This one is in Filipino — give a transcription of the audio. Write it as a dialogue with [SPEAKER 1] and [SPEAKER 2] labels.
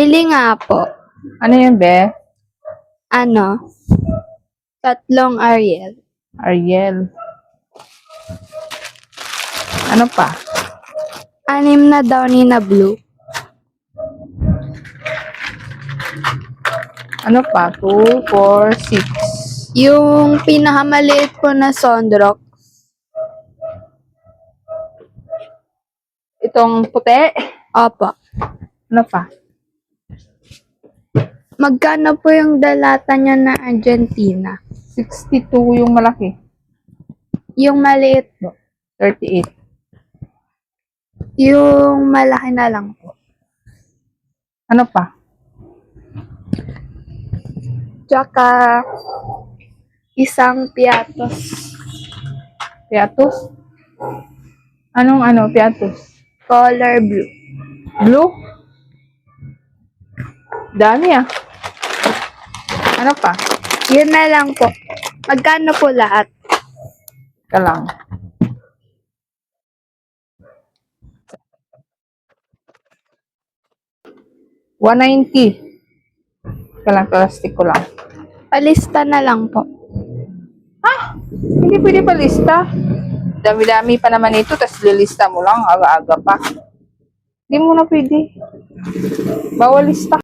[SPEAKER 1] Pili nga po.
[SPEAKER 2] Ano yun, be?
[SPEAKER 1] Ano? 3 Ariel.
[SPEAKER 2] Ariel. Ano pa?
[SPEAKER 1] 6 na Downy na blue.
[SPEAKER 2] Ano pa? 2, 4, 6.
[SPEAKER 1] Yung pinakamaliit po na Sondrock.
[SPEAKER 2] Itong puti.
[SPEAKER 1] Opo.
[SPEAKER 2] Ano pa?
[SPEAKER 1] Magkano po yung dalata niya na Argentina?
[SPEAKER 2] 62 yung malaki.
[SPEAKER 1] Yung maliit po.
[SPEAKER 2] 38.
[SPEAKER 1] Yung malaki na lang po.
[SPEAKER 2] Ano pa?
[SPEAKER 1] Tsaka isang piatos.
[SPEAKER 2] Piatos? Anong piatos?
[SPEAKER 1] Color blue.
[SPEAKER 2] Blue? Dami ah. Ano pa?
[SPEAKER 1] Yun na lang po. Magkano po lahat?
[SPEAKER 2] Ka lang. $190. Kalang plastic ko lang.
[SPEAKER 1] Palista na lang po.
[SPEAKER 2] Hindi pwede pa lista. Dami-dami pa naman ito, tapos lilista mo lang, aga-aga pa. Hindi mo na pwede. Bawal lista.